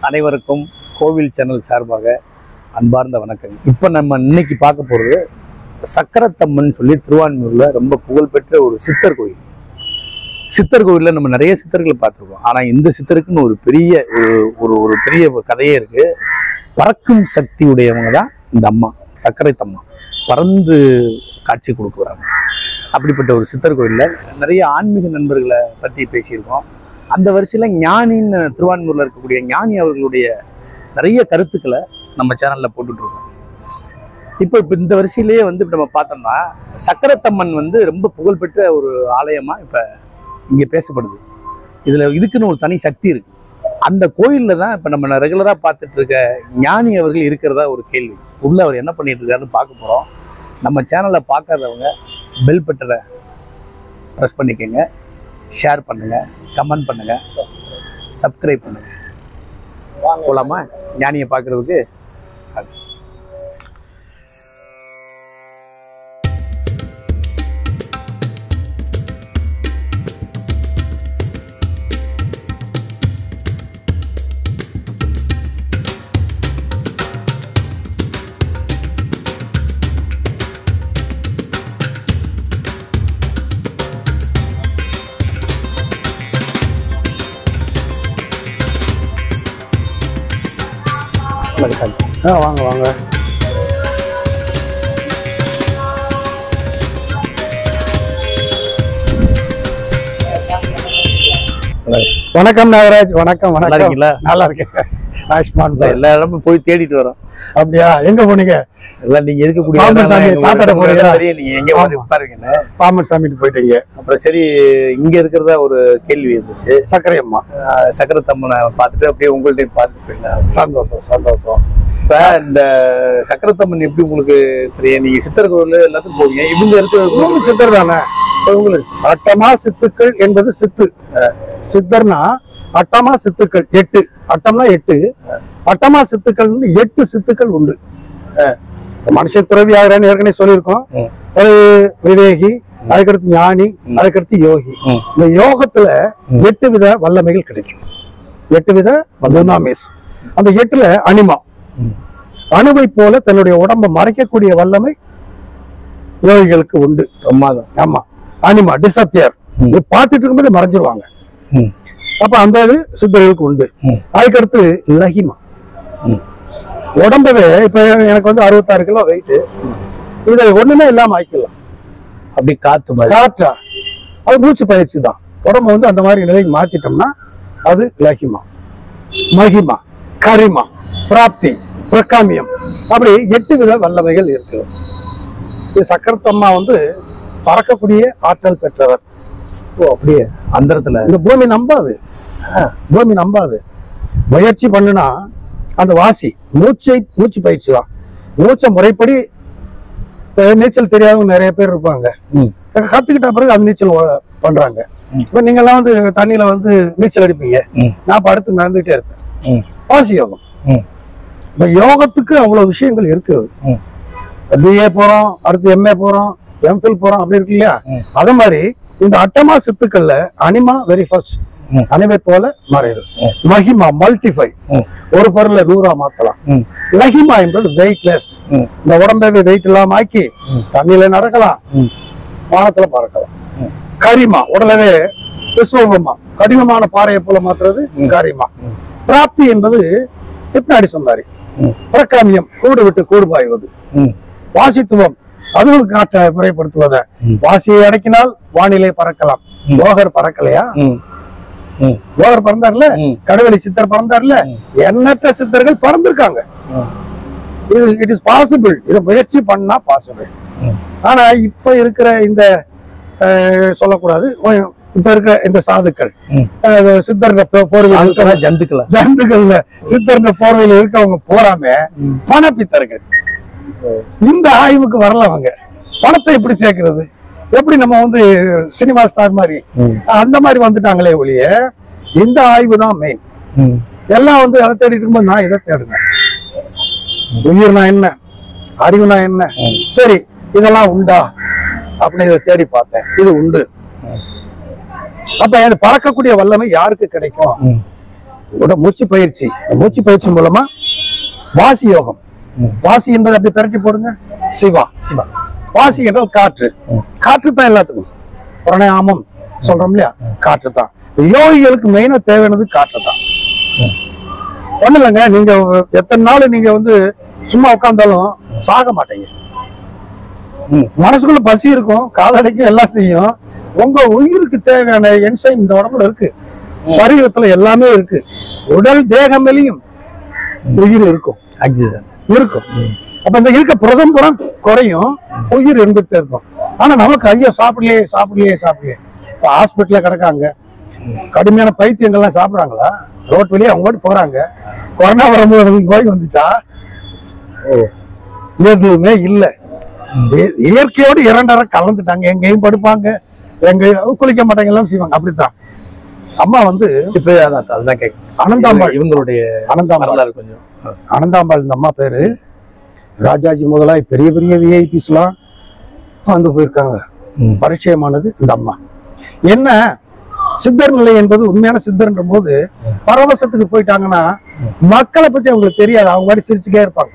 அனைவருக்கும் கோவில் சேனல் சார்பாக அன்பார்ந்த வணக்கங்கள். இப்போ நம்ம இன்னைக்கு பார்க்க போகிறது சக்கரத்தம்மன் சொல்லி திருவான்மியூரில் ரொம்ப புகழ்பெற்ற ஒரு சித்தர் கோயில். சித்தர் கோயிலில் நம்ம நிறைய சித்தர்களை பார்த்துருக்கோம். ஆனால் இந்த சித்தருக்குன்னு ஒரு பெரிய ஒரு பெரிய கதையே இருக்குது. பறக்கும் சக்தி உடையவங்க தான் இந்த அம்மா, சக்கரத்தம்மா. பறந்து காட்சி கொடுக்குறாங்க. அப்படிப்பட்ட ஒரு சித்தர் கோயிலில் நிறைய ஆன்மீக நண்பர்களை பற்றி பேசியிருக்கோம். அந்த வரிசையில் ஞானின்னு திருவான்மூரில் இருக்கக்கூடிய ஞானி அவர்களுடைய நிறைய கருத்துக்களை நம்ம சேனலில் போட்டுட்ருக்கோம். இப்போ இந்த வரிசையிலேயே இப்போ நம்ம பார்த்தோம்னா சக்கரத்தம்மன் ரொம்ப புகழ்பெற்ற ஒரு ஆலயமாக இப்போ இங்கே பேசப்படுது. இதுக்குன்னு ஒரு தனி சக்தி இருக்குது. அந்த கோயிலில் தான் இப்போ நம்ம ரெகுலராக பார்த்துட்டு இருக்க ஞானி அவர்கள் இருக்கிறதா ஒரு கேள்வி. உள்ள அவர் என்ன பண்ணிட்டு இருக்காருன்னு பார்க்க போகிறோம். நம்ம சேனலை பார்க்காதவங்க பெல் பட்டனை ப்ரெஸ் பண்ணிக்கோங்க, ஷேர் பண்ணுங்கள், கமெண்ட் பண்ணுங்கள், சப்ஸ்கிரைப் பண்ணுங்கள். போகலாமா ஞானியை பார்க்குறதுக்கு? வாங்க வாங்க. வணக்கம் நாகராஜ். வணக்கம் வணக்கம். நல்லா இருக்கேன். ஆயுஷ்மான். எல்லா இடமும் போய் தேடிட்டு வரோம். அப்படியா? எங்க போனீங்க? இல்லை, நீங்க இருக்கக்கூடிய தாத்தாட போறீங்களா? நீங்க எங்க உட்காருங்க. பாம்பன் சாமிட்டு போயிட்டீங்க. அப்புறம் சரி, இங்க இருக்கிறதா ஒரு கேள்வி இருந்துச்சு. சக்கரையம்மா, சக்கரத்தம்மனை பார்த்துட்டு அப்படியே உங்கள்கிட்ட பார்த்துட்டு போயிருந்தேன். சந்தோஷம் சந்தோஷம். இப்ப இந்த சக்கரத்தம்மன் எப்படி உங்களுக்கு தெரியும்? நீங்க சித்தர் கோவில் எல்லாத்துக்கும் போவீங்க. இவங்க இருக்கிறது சித்தர் தானே உங்களுக்கு? அட்டமா சித்துக்கள் என்பது சித்து. சித்தர்னா அட்டமா சித்துக்கள் 8. அட்டம்னா 8. அட்டமா சித்துக்கள் 8 சித்துக்கள் உண்டு. மனுஷன் துறவி ஆகிறான்னு ஏற்கனவே சொல்லியிருக்கோம். ஒரு விவேகி, அதுக்கடுத்து ஞானி, அதுக்கடுத்து யோகி. இந்த யோகத்துல 8 வித வல்லமைகள் கிடைக்கும். 8 வித வல்லமைஸ். அந்த 8ல அனிமா, அணுவை போல தன்னுடைய உடம்பை மறைக்கக்கூடிய வல்லமை யோகிகளுக்கு உண்டு. ஆமா, அனிமா டிசப்பியர். பார்த்துட்டு இருக்கும்போது மறைஞ்சிருவாங்க. அப்ப அந்த இது சித்தர்களுக்கு உண்டு. அதுக்கடுத்து லஹிமா, உடம்பவே இப்ப எனக்கு 66 கிலோ வெயிட், இதை ஒண்ணுமே இல்லாம ஆக்கிடலாம். அப்படி காற்றா அது மூச்சு பயிற்சி தான். உடம்ப அந்த மாதிரி நிலைக்கு மாத்திட்டோம்னா அது லஹிமா. மகிமா, கரிமா, பிராப்தி, பிரகாமியம், அப்படி 8 வித வல்லமைகள் இருக்கு. இது சக்கரத்தம்மா பறக்கக்கூடிய ஆற்றல் பெற்றவர். அப்படியே அந்த இடத்துல இந்த பூமி நம்பாது. முயற்சி பண்ணுனா அந்த வாசி மூச்சு பயிற்சி தான். மூச்சை முறைப்படி நீச்சல் தெரியாதவங்க நிறைய பேர் இருப்பாங்க. கத்துக்கிட்ட பிறகு அந்த நீச்சல் பண்றாங்க. இப்ப நீங்க எல்லாம் தண்ணியில நீச்சல் அடிப்பீங்க. நான் படுத்து நடந்துகிட்டே இருப்பேன். வாசி யோகம். இப்ப யோகத்துக்கு அவ்வளவு விஷயங்கள் இருக்குது. பிஏ போறோம், அடுத்து எம்ஏ போறோம், எம்ஃபில் போறோம், அப்படி இருக்கு இல்லையா? அதே மாதிரி இந்த அட்டமா சித்துக்கள்ல அனிமா வெரி ஃபர்ஸ்ட், அனிமை போல மறைவு. மகிமா மல்டிஃபை, ஒரு பொருளை 100 மாத்தலாம். லஹிமா என்பது வெயிட்லெஸ், இந்த உடம்பை வெயிட் இல்லாம ஆக்கி தண்ணியில நடக்கலாம், வானத்துல பறக்கலாம். கரிமா, உடலவே விஸ்வரூபமா கடினமான பாறையை போல மாத்துறது கரிமா. பிராப்தி என்பது பின்னாடி சொன்னாரு. பிரகாமியம், கூடு விட்டு கூடு பாய்வது. வாசித்துவம், அதுவும் காற்றை முறைப்படுத்துவத. வாசியை அடக்கினால் வானிலை பறக்கலாம். போகர் பறக்கலையா? போகர் பறந்தார்ல, கடவுளி சித்தர் பறந்தார்ல, எண்ணற்ற சித்தர்கள் பறந்திருக்காங்க. இது இட் இஸ் பாசிபிள். இதை முயற்சி பண்ணா பாசிபிள். ஆனா இப்ப இருக்கிற இந்த சொல்லக்கூடாது, இப்ப இருக்க இந்த சாதுக்கள் சித்தர்ங்க போர்வையில் ஜந்துக்கள்ல சித்தர்ங்க போர்வையில இருக்கவங்க போறாம பணப்பித்தர்கள். இந்த ஆய்வுக்கு வரல. அவங்க பணத்தை எப்படி சேர்க்கிறது, எப்படி நம்ம சினிமா ஸ்டார் மாதிரி அந்த மாதிரி வந்துட்டாங்களே ஒழிய இந்த ஆய்வு தான் மெயின். எல்லாம் அதை தேடிட்டு இருக்கும்போது நான் இதை தேடுங்க. உயிர்னா என்ன, அறிவுனா என்ன, சரி இதெல்லாம் உண்டா அப்படின்னு இதை தேடி பார்த்தேன். இது உண்டு. அப்ப பறக்கக்கூடிய வல்லமை யாருக்கு கிடைக்கும்? மூச்சு பயிற்சி. மூச்சு பயிற்சி மூலமா வாசி யோகம். வாசி என்பது அப்படி பெரட்டி போடுங்க, சிவா. சிவா வாசி என்றால் காற்று. காற்று தான் எல்லாத்துக்கும். பிராணாயாமம் சொல்றோம் இல்லையா, காற்று தான். யோகிகளுக்கு மெயினா தேவையானது காற்று தான். ஒண்ணு இல்லைங்க, நீங்க எத்தனை நாள் நீங்க வந்து சும்மா உட்கார்ந்தாலும் சாக மாட்டீங்க. மனசுக்குள்ள பசி இருக்கும், காலடைக்கும், எல்லாம் செய்யும். உங்க உயிருக்கு தேவையான என்சைம் இந்த உடம்புல இருக்கு, சரீரத்துல எல்லாமே இருக்கு. உடல் தேகமேலையும் உயிர் இருக்கும், ஆக்சிஜன் இருக்கும். அப்ப இந்த இருக்க புரதம் புறம் குறையும், உயிர் இருந்துட்டு இருக்கும். ஆனா நமக்கு ஐயோ சாப்பிடலையே சாப்பிடலையே சாப்பிடலையே. இப்ப ஹாஸ்பிட்டல்ல கிடக்காங்க, கடுமையான பைத்தியங்கள்லாம் சாப்பிடுறாங்களா? ரோட் வழியா அவங்க போறாங்க. கொரோனா வரும்போது நோய் வந்துச்சா? எதுவுமே இல்லை. இயற்கையோடு இரண்டரை கலந்துட்டாங்க. எங்கேயும் படுப்பாங்க, எங்கேயும் குளிக்க மாட்டாங்க, எல்லாம் செய்வாங்க. அப்படித்தான் அம்மா வந்து இப்ப அதுதான் கேட்க. அனந்தாம்பாள், இவங்களுடைய அனந்தாம்பாள் கொஞ்சம் அனந்தாம்பாள் இந்த அம்மா பேரு. ராஜாஜி முதலாய் பெரிய பெரிய விஐபிஸ் எல்லாம் வந்து போயிருக்காங்க. பரிச்சயமானது இந்த அம்மா. என்ன சித்தர் நிலை என்பது உண்மையான சித்தர்ன்ற போது பரவசத்துக்கு போயிட்டாங்கன்னா மக்களை பத்தி அவங்களுக்கு தெரியாது, அவங்க மாதிரி சிரிச்சுக்கே இருப்பாங்க.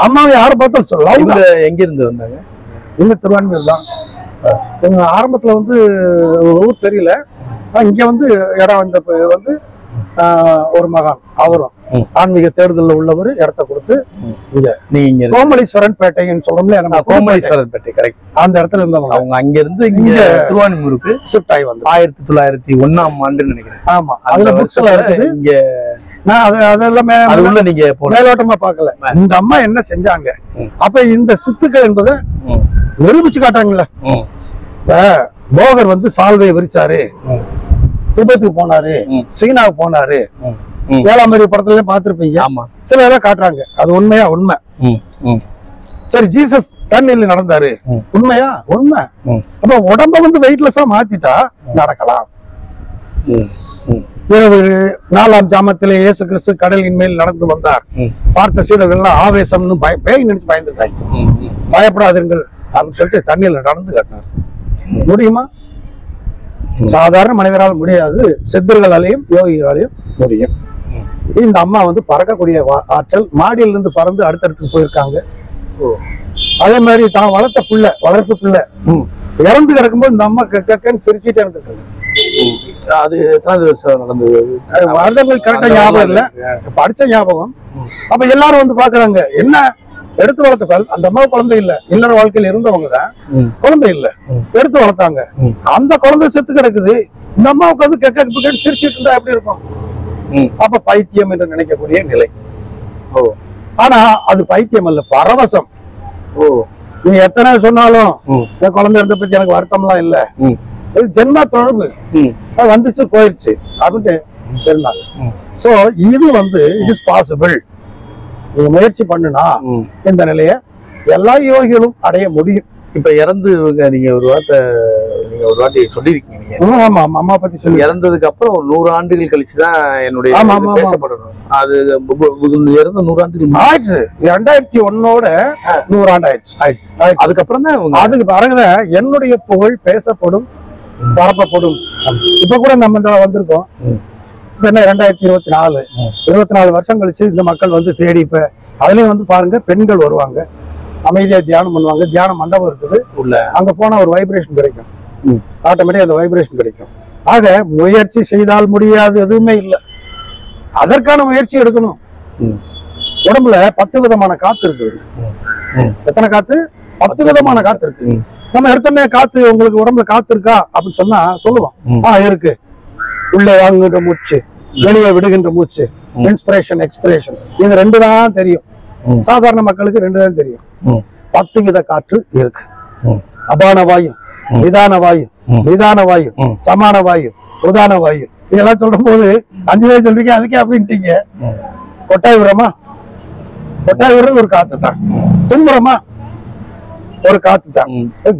அம்மாவை யாரை பார்த்தாலும் சொல்லலாம். எங்க இருந்து வந்தாங்க? இங்க திருவான்மையூர் தான். ஆரம்பத்துல வந்து ஊர் தெரியல, இங்க வந்து இடம் வந்த வந்து ஒரு மகான், அவரும் ஆன்மீக தேர்தலில் உள்ளவர் இடத்த கொடுத்து இங்க கோமலீஸ்வரன் பேட்டைன்னு சொல்றோம்ல, கோமலீஸ்வரன் பேட்டை கரெக்ட். அந்த இடத்துல இருந்தவங்க. அவங்க அங்க இருந்து இங்க திருவான்மியூருக்கு ஷிஃப்ட் ஆகி வந்து 1901 நினைக்கிறேன். ஆமா, அதுல புக்ஸ் எல்லாம் இருக்குது. இங்க நான் அதெல்லாமே நீங்க மேலோட்டமா பாக்கல. இந்த அம்மா என்ன செஞ்சாங்க, அப்ப இந்த சித்துக்கள் என்பதை நிரூபிச்சு காட்டாங்கல்ல. போகர் வந்து சால்வையை விரிச்சாரு, திபெத்துக்கு போனாரு, சீனாவுக்கு போனாரு, ஏழாம் அறிவு படத்துல பாத்துருப்பீங்க. சில எல்லாம் காட்டுறாங்க, அது உண்மையா? உண்மை. சரி, ஜீசஸ் தண்ணில நடந்தாரு, உண்மையா? உண்மை. அப்ப உடம்ப வந்து வெயிட்லெஸ்ஸா மாத்திட்டா நடக்கலாம். இரவு 4ஆம் ஜாமத்திலே இயேசு கிறிஸ்து கடலின் மேல் நடந்து வந்தார். பார்த்த சீடர்கள் எல்லாம் ஆவேசம்னு பேய் நினைச்சு பயந்துட்டாங்க. பயப்படாதீர்கள் அப்படின்னு சொல்லிட்டு தண்ணியில நடந்து காட்டினார். முடியுமா? சாதாரண மனிதரால் முடியாது, சித்தர்களாலையும் யோகிகளாலையும் முடியும். இந்த அம்மா வந்து பறக்கக்கூடிய ஆற்றல், மாடியில இருந்து பறந்து அடுத்தடுத்து போயிருக்காங்க. அதே மாதிரி தான் வளர்த்த பிள்ளை, வளர்ப்பு பிள்ளை இறந்து கிடக்கும்போது இந்த அம்மா கக்கன்னு சிரிச்சுட்டே இருந்திருக்காங்க. அது எத்தனாவது வருஷம் நடந்தது? வருடங்கள் கரெக்டா ஞாபகம் இல்ல, படிச்ச ஞாபகம். அப்ப எல்லாரும் வந்து பாக்குறாங்க, என்ன எடுத்து வளர்த்த அந்த அம்மா குழந்தை இல்ல, இல்லற வாழ்க்கையில இருந்தவங்கதான், குழந்தை இல்ல, எடுத்து வளர்த்தாங்க. அந்த குழந்தை செத்து கிடக்குது, இந்த அம்மா உட்காந்து கக்க சிரிச்சுட்டு இருந்தா எப்படி இருக்கும்? அப்ப பைத்தியம் என்று நினைக்கக்கூடிய நிலை. ஆனா அது பைத்தியம் அல்ல, பரவசம். நீ எத்தனை சொன்னாலும் இந்த குழந்தை இருந்த பத்தி எனக்கு வருத்தம்லாம் இல்ல, இது ஜென்ம தொடர்பு, வந்துச்சு போயிடுச்சு அப்படின்ட்டு இருந்தாங்க. சோ இது வந்து இட் இஸ் பாசிபிள். நீங்க முயற்சி பண்ணுனா இந்த நிலைய எல்லா யோகிகளும் அடைய முடியும். இப்ப இறந்து நீங்க ஒரு வாட்டி சொல்லிருக்கீங்க. ஆமா, அம்மா பத்தி சொல்லி இறந்ததுக்கு அப்புறம் ஒரு 100 ஆண்டுகள் கழிச்சுதான் என்னுடைய பேசப்படணும். அது இறந்த 100 ஆண்டுகள் ஆயிடுச்சு. 2001 100 ஆண்டு ஆயிடுச்சு. அதுக்கப்புறம் தான் அதுக்கு பிறகுதான் என்னுடைய புகழ் பேசப்படும், பரப்பப்படும். இப்ப கூட நம்ம இந்த வந்திருக்கோம். இப்ப என்ன 2024 24 வருஷம் கழிச்சு இந்த மக்கள் வந்து தேடி, இப்ப அதுலயும் வந்து பாருங்க, பெண்கள் வருவாங்க, அமைதியா தியானம் பண்ணுவாங்க. தியான மண்டபம் இருக்குது உள்ள, அங்க போனா ஒரு வைப்ரேஷன் கிடைக்கும், ஆட்டோமேட்டிக் அந்த வைப்ரேஷன் கிடைக்கும். ஆக முயற்சி செய்தால் முடியாது எதுவுமே இல்லை, அதற்கான முயற்சி எடுக்கணும். உடம்புல 10 விதமான காத்து இருக்குது. எத்தனை காத்து? 10 விதமான காத்து இருக்கு. நம்ம எடுத்தோடனே காத்து, உங்களுக்கு உடம்புல காத்து இருக்கா அப்படின்னு சொன்னா சொல்லுவோம், இருக்கு. உள்ள வாங்குகின்ற மூச்சு, வெளியே விடுகின்ற மூச்சு, இன்ஸ்பிரேஷன் எக்ஸ்பிரேஷன், இது 2 தான் தெரியும். சாதாரண மக்களுக்கு 2 தான் தெரியும். 10 வித காற்று இருக்கு. அபான வாயு, நிதான வாயு, நிதான வாயு, சமான வாயு, உதான வாயு. இதெல்லாம் சொல்ற போது 5 தான் சொல்றீங்க, அதுக்கே அப்படின்ட்டீங்க. கொட்டாய் விடுறோமா? கொட்டாய் விடுறது ஒரு காத்து தான். தும்புறோமா? ஒரு காத்து தான்.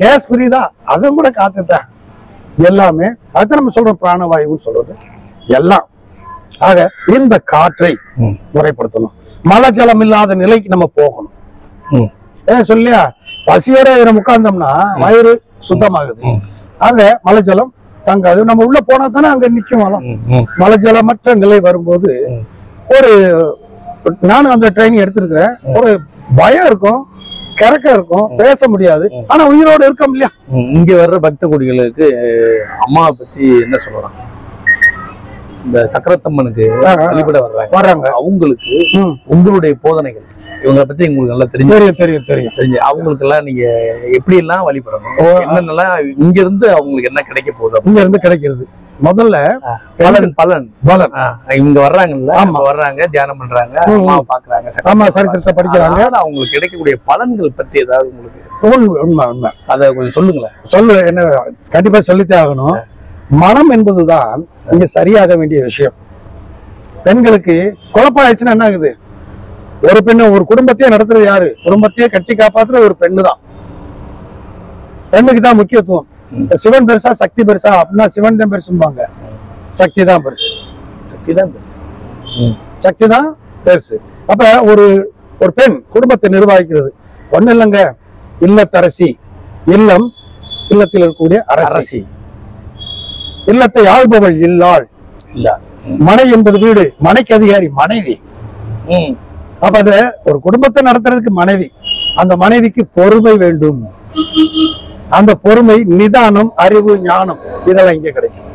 கேஸ் பிரியுதா? அதுவும் கூட காத்து தான். எல்லாமே அதுதான் நம்ம சொல்றோம், பிராணவாயுன்னு சொல்றது எல்லாம். ஆக இந்த காற்றை முறைப்படுத்தணும். மழை ஜலம் இல்லாத நிலைக்கு நம்ம போகணும். ஏன் சொல்லியா, பசியோட நம்ம உட்கார்ந்தோம்னா வயிறு சுத்தமாகுது. ஆக மழை ஜலம் தங்காது. நம்ம உள்ள போனா தானே அங்க நிக்கும் வளம். மலை ஜலமற்ற நிலை வரும்போது ஒரு நானும் அந்த ட்ரைனிங் எடுத்திருக்கிறேன். ஒரு பயம் இருக்கும், கிறக்க இருக்கும், பேச முடியாது, ஆனா உயிரோடு இருக்கோம் இல்லையா. இங்க வர்ற பக்த கொடிகளுக்கு அம்மாவை பத்தி என்ன சொல்லலாம்? இந்த சக்கரத்தம்மனுக்கு வழிபட வர்றாங்க, அவங்களுக்கு உங்களுடைய போதனைகள் இவங்களை பத்தி உங்களுக்கு நல்லா தெரிஞ்சு அவங்களுக்கு எல்லாம் நீங்க எப்படி எல்லாம் வழிபடணும், என்னென்னலாம் இங்க இருந்து அவங்களுக்கு என்ன கிடைக்க போகுது? இங்க இருந்து கிடைக்கிறது முதல்ல பலன் இவங்க வர்றாங்கல்ல, வர்றாங்க, தியானம் பண்றாங்க, அம்மாவை பாக்குறாங்க, சரித்திரத்தை படிக்கிறாங்க, அவங்களுக்கு கிடைக்கக்கூடிய பலன்கள் பத்தி ஏதாவது உங்களுக்கு உண்மை அதை கொஞ்சம் சொல்லுங்களேன். என்ன கண்டிப்பா சொல்லித்தே ஆகணும். மனம் என்பதுதான் இங்க சரியாக வேண்டிய விஷயம். பெண்களுக்கு குழப்பம் ஆயிடுச்சுன்னா என்ன ஆகுது? ஒரு பெண்ணு ஒரு குடும்பத்தையே நடத்துறது யாரு? குடும்பத்தையே கட்டி காப்பாத்துற ஒரு பெண்ணு தான். பெண்ணுக்கு தான் முக்கியத்துவம். சிவன் பெருசா சக்தி பெருசா அப்படின்னா சிவன் தான் பெருசும்பாங்க, சக்தி தான் பெருசு. சக்தி தான் பெருசு. அப்ப ஒரு பெண் குடும்பத்தை நிர்வகிக்கிறது ஒண்ணு இல்லைங்க, இல்லத்தரசி. இல்லம், இல்லத்தில் இருக்கக்கூடிய அரசி. இல்லத்தை ஆள்பவள் இல்லாள். மனை என்பது வீடு, மனைக்கு அதிகாரி மனைவி. அப்ப அது ஒரு குடும்பத்தை நடத்துறதுக்கு மனைவி. அந்த மனைவிக்கு பொறுமை வேண்டும். அந்த பொறுமை, நிதானம், அறிவு, ஞானம் இதெல்லாம் இங்கே கிடைக்கும்.